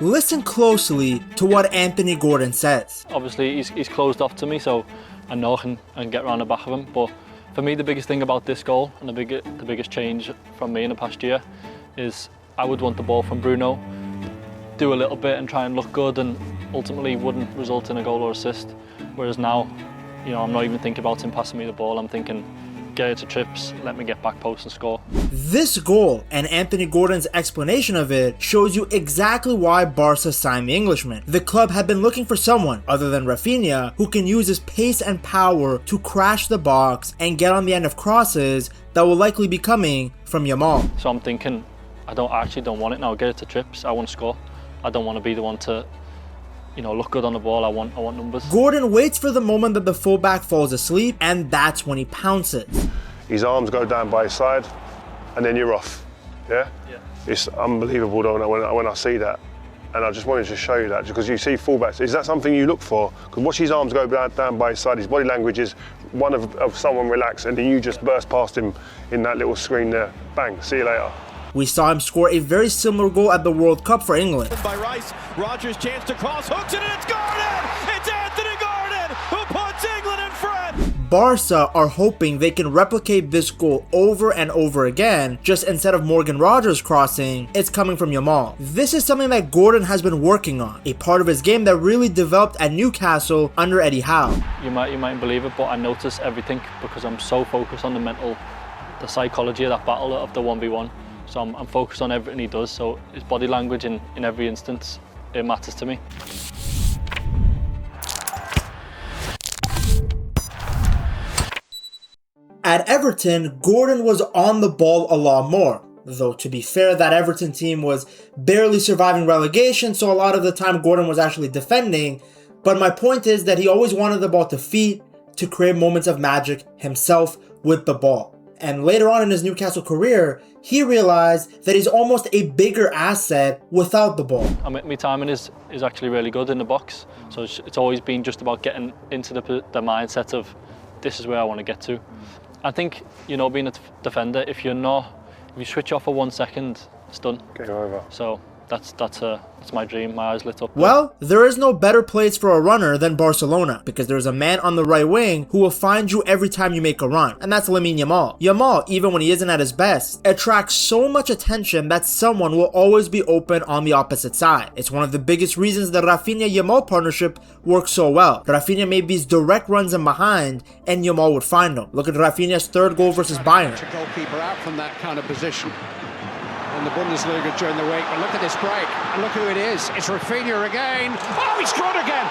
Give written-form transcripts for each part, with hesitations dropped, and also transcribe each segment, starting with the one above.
Listen closely to what Anthony Gordon says. Obviously he's closed off to me, so I know I can get around the back of him, but for me the biggest thing about this goal and the biggest change from me in the past year is I would want the ball from Bruno, do a little bit and try and look good, and ultimately wouldn't result in a goal or assist. Whereas now, I'm not even thinking about him passing me the ball. I'm thinking, get it to trips, let me get back post and score. This goal and Anthony Gordon's explanation of it shows you exactly why Barca signed the Englishman. The club had been looking for someone other than Rafinha who can use his pace and power to crash the box and get on the end of crosses that will likely be coming from Yamal. So I'm thinking, I actually don't want it now. Get it to trips, I want to score. I don't want to be the one to look good on the ball. I want numbers. Gordon waits for the moment that the fullback falls asleep, and that's when he pounces. His arms go down by his side, and then you're off. Yeah? It's unbelievable though when I see that. And I just wanted to show you that, because you see fullbacks. Is that something you look for? Because watch his arms go down by his side. His body language is one of someone relaxed, and then you just burst past him in that little screen there. Bang, see you later. We saw him score a very similar goal at the World Cup for England. By Rice, Rodgers chance to cross, hooks it, and it's Gordon! It's Anthony Gordon who puts England in front! Barca are hoping they can replicate this goal over and over again, just instead of Morgan Rodgers crossing, it's coming from Yamal. This is something that Gordon has been working on, a part of his game that really developed at Newcastle under Eddie Howe. You might believe it, but I notice everything because I'm so focused on the psychology of that battle of the 1v1. So I'm focused on everything he does, so his body language in every instance, it matters to me. At Everton, Gordon was on the ball a lot more. Though to be fair, that Everton team was barely surviving relegation, so a lot of the time Gordon was actually defending. But my point is that he always wanted the ball to feet, to create moments of magic himself with the ball. And later on in his Newcastle career, he realized that he's almost a bigger asset without the ball. My timing is actually really good in the box, so it's always been just about getting into the mindset of this is where I want to get to. I think, being a defender, if you switch off for 1 second, it's done. Game over. So that's my dream. My eyes lit up. Well, there is no better place for a runner than Barcelona, because there's a man on the right wing who will find you every time you make a run, and that's Lamine Yamal. Yamal, even when he isn't at his best, attracts so much attention that someone will always be open on the opposite side. It's one of the biggest reasons the Rafinha-Yamal partnership works so well. Rafinha made these direct runs in behind, and Yamal would find them. Look at Rafinha's third goal versus Bayern. A goalkeeper out from that kind of position in the Bundesliga during the week, but look at this break, and look who it is. It's Rafinha again. Oh, he scored again!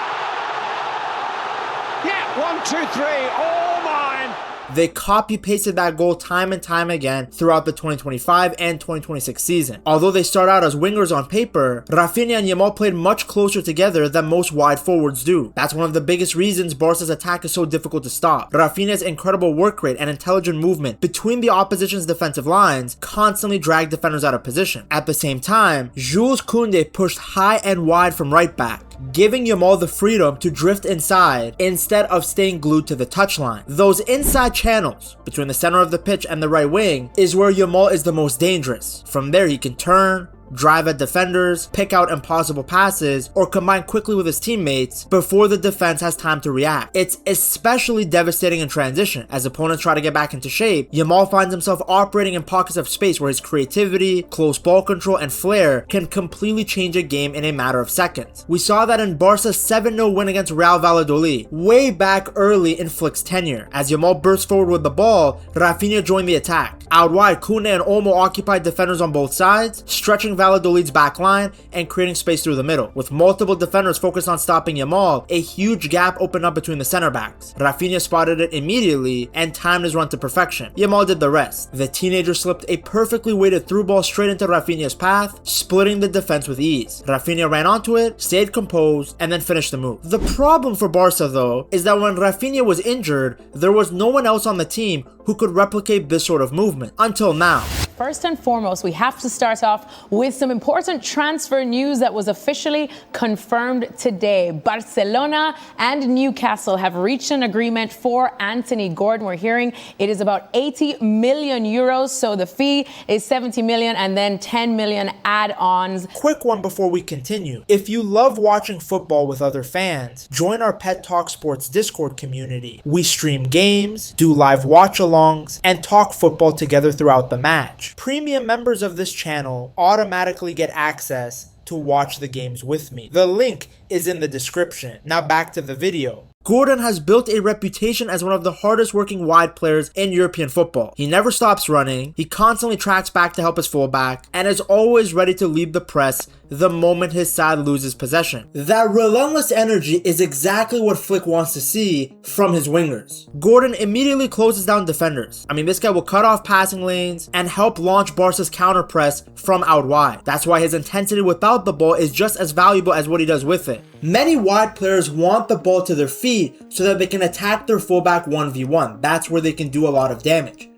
Yeah, 1, 2, 3, all mine! They copy-pasted that goal time and time again throughout the 2025 and 2026 season. Although they start out as wingers on paper, Rafinha and Yamal played much closer together than most wide forwards do. That's one of the biggest reasons Barca's attack is so difficult to stop. Rafinha's incredible work rate and intelligent movement between the opposition's defensive lines constantly drag defenders out of position. At the same time, Jules Koundé pushed high and wide from right back, giving Yamal the freedom to drift inside instead of staying glued to the touchline. Those inside channels between the center of the pitch and the right wing is where Yamal is the most dangerous. From there he can turn, drive at defenders, pick out impossible passes, or combine quickly with his teammates before the defense has time to react. It's especially devastating in transition. As opponents try to get back into shape, Yamal finds himself operating in pockets of space where his creativity, close ball control, and flair can completely change a game in a matter of seconds. We saw that in Barca's 7-0 win against Real Valladolid, way back early in Flick's tenure. As Yamal burst forward with the ball, Rafinha joined the attack. Out wide, Koundé and Olmo occupied defenders on both sides, stretching Valladolid's back line and creating space through the middle. With multiple defenders focused on stopping Yamal, a huge gap opened up between the center backs. Rafinha spotted it immediately and timed his run to perfection. Yamal did the rest. The teenager slipped a perfectly weighted through ball straight into Rafinha's path, splitting the defense with ease. Rafinha ran onto it, stayed composed, and then finished the move. The problem for Barca though is that when Rafinha was injured, there was no one else on the team who could replicate this sort of movement. Until now. first and foremost, we have to start off with some important transfer news that was officially confirmed today. Barcelona and Newcastle have reached an agreement for Anthony Gordon. We're hearing it is about 80 million euros, so the fee is 70 million and then 10 million add-ons. Quick one before we continue. If you love watching football with other fans, join our Pet Talk Sports Discord community. We stream games, do live watch-alongs, and talk football together throughout the match. Premium members of this channel automatically get access to watch the games with me. The link is in the description. Now back to the video. Gordon has built a reputation as one of the hardest working wide players in European football. He never stops running, he constantly tracks back to help his fullback, and is always ready to leave the press the moment his side loses possession. That relentless energy is exactly what Flick wants to see from his wingers. Gordon immediately closes down defenders. This guy will cut off passing lanes and help launch Barca's counter press from out wide. That's why his intensity without the ball is just as valuable as what he does with it. Many wide players want the ball to their feet so that they can attack their fullback 1v1. That's where they can do a lot of damage.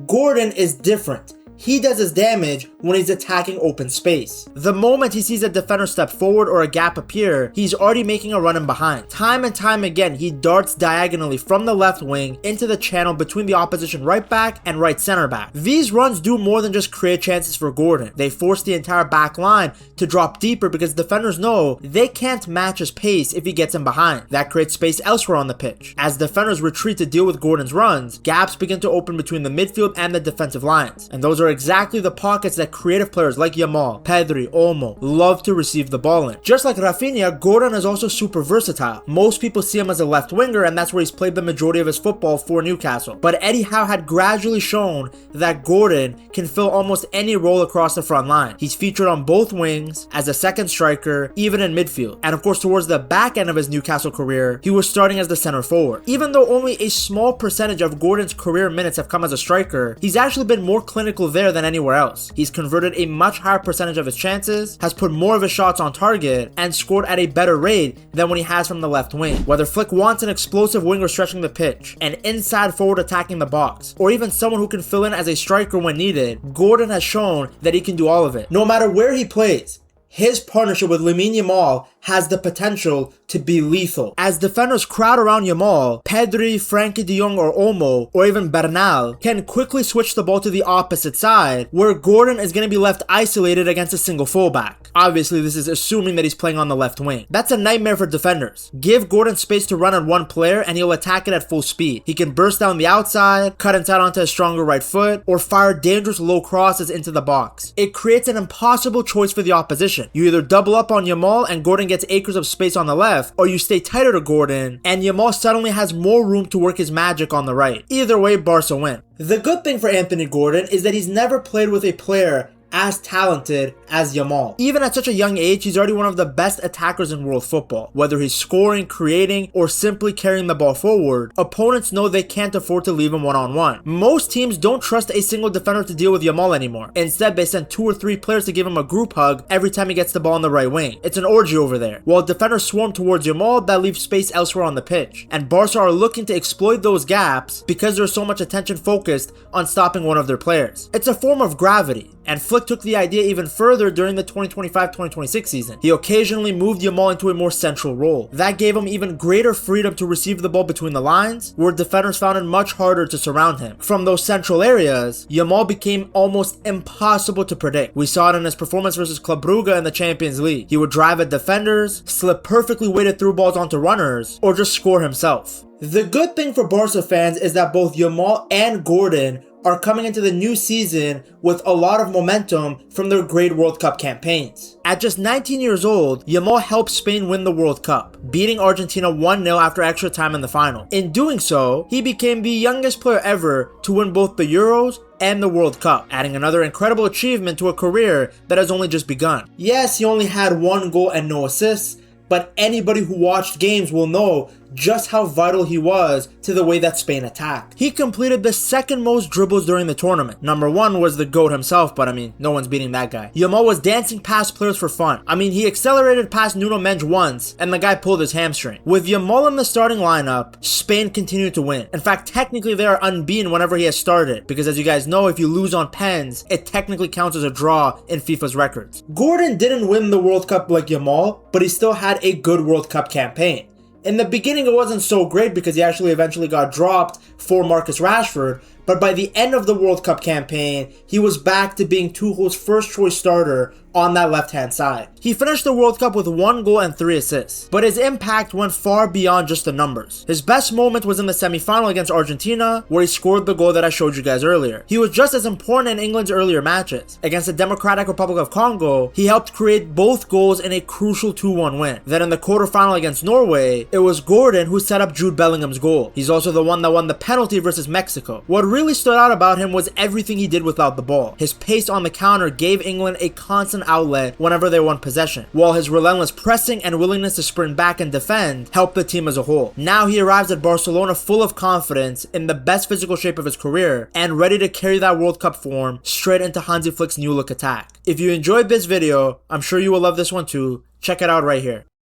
Gordon is different. He does his damage when he's attacking open space. The moment he sees a defender step forward or a gap appear, he's already making a run in behind. Time and time again, he darts diagonally from the left wing into the channel between the opposition right back and right center back. These runs do more than just create chances for Gordon. They force the entire back line to drop deeper because defenders know they can't match his pace if he gets in behind. That creates space elsewhere on the pitch. As defenders retreat to deal with Gordon's runs, gaps begin to open between the midfield and the defensive lines. And those are exactly the pockets that creative players like Yamal, Pedri, Olmo love to receive the ball in. Just like Rafinha, Gordon is also super versatile. Most people see him as a left winger, and that's where he's played the majority of his football for Newcastle. But Eddie Howe had gradually shown that Gordon can fill almost any role across the front line. He's featured on both wings, as a second striker, even in midfield. And of course, towards the back end of his Newcastle career, he was starting as the center forward. Even though only a small percentage of Gordon's career minutes have come as a striker, he's actually been more clinical there than anywhere else. He's converted a much higher percentage of his chances, has put more of his shots on target, and scored at a better rate than when he has from the left wing. Whether Flick wants an explosive winger stretching the pitch, an inside forward attacking the box, or even someone who can fill in as a striker when needed, Gordon has shown that he can do all of it. No matter where he plays, his partnership with Lamine Yamal has the potential to be lethal. As defenders crowd around Yamal, Pedri, Frankie de Jong or Olmo, or even Bernal can quickly switch the ball to the opposite side, where Gordon is going to be left isolated against a single fullback. Obviously, this is assuming that he's playing on the left wing. That's a nightmare for defenders. Give Gordon space to run on one player and he'll attack it at full speed. He can burst down the outside, cut inside onto his stronger right foot, or fire dangerous low crosses into the box. It creates an impossible choice for the opposition. You either double up on Yamal and Gordon gets acres of space on the left, or you stay tighter to Gordon and Yamal suddenly has more room to work his magic on the right. Either way, Barca win. The good thing for Anthony Gordon is that he's never played with a player as talented as Yamal. Even at such a young age, he's already one of the best attackers in world football. Whether he's scoring, creating, or simply carrying the ball forward, opponents know they can't afford to leave him one-on-one. Most teams don't trust a single defender to deal with Yamal anymore. Instead, they send 2 or 3 players to give him a group hug every time he gets the ball on the right wing. It's an orgy over there. While defenders swarm towards Yamal, that leaves space elsewhere on the pitch. And Barca are looking to exploit those gaps because there's so much attention focused on stopping one of their players. It's a form of gravity. And Flick took the idea even further during the 2025-2026 season. He occasionally moved Yamal into a more central role. That gave him even greater freedom to receive the ball between the lines, where defenders found it much harder to surround him. From those central areas, Yamal became almost impossible to predict. We saw it in his performance versus Club Brugge in the Champions League. He would drive at defenders, slip perfectly weighted through balls onto runners, or just score himself. The good thing for Barca fans is that both Yamal and Gordon are coming into the new season with a lot of momentum from their great World Cup campaigns. At just 19 years old, Yamal helped Spain win the World Cup, beating Argentina 1-0 after extra time in the final. In doing so, he became the youngest player ever to win both the Euros and the World Cup, adding another incredible achievement to a career that has only just begun. Yes, he only had 1 goal and no assists, but anybody who watched games will know just how vital he was to the way that Spain attacked. He completed the second most dribbles during the tournament. Number 1 was the GOAT himself, but I mean, no one's beating that guy. Yamal was dancing past players for fun. I mean, he accelerated past Nuno Mendes once, and the guy pulled his hamstring. With Yamal in the starting lineup, Spain continued to win. In fact, technically they are unbeaten whenever he has started, because as you guys know, if you lose on pens, it technically counts as a draw in FIFA's records. Gordon didn't win the World Cup like Yamal, but he still had a good World Cup campaign. In the beginning, it wasn't so great because he actually eventually got dropped for Marcus Rashford, but by the end of the World Cup campaign, he was back to being Tuchel's first choice starter on that left-hand side. He finished the World Cup with 1 goal and 3 assists, but his impact went far beyond just the numbers. His best moment was in the semi-final against Argentina, where he scored the goal that I showed you guys earlier. He was just as important in England's earlier matches. Against the Democratic Republic of Congo, he helped create both goals in a crucial 2-1 win. Then in the quarterfinal against Norway, it was Gordon who set up Jude Bellingham's goal. He's also the one that won the penalty versus Mexico. What really stood out about him was everything he did without the ball. His pace on the counter gave England a constant outlet whenever they won possession, while his relentless pressing and willingness to sprint back and defend helped the team as a whole. Now he arrives at Barcelona full of confidence, in the best physical shape of his career, and ready to carry that World Cup form straight into Hansi Flick's new look attack. If you enjoyed this video, I'm sure you will love this one too. Check it out right here.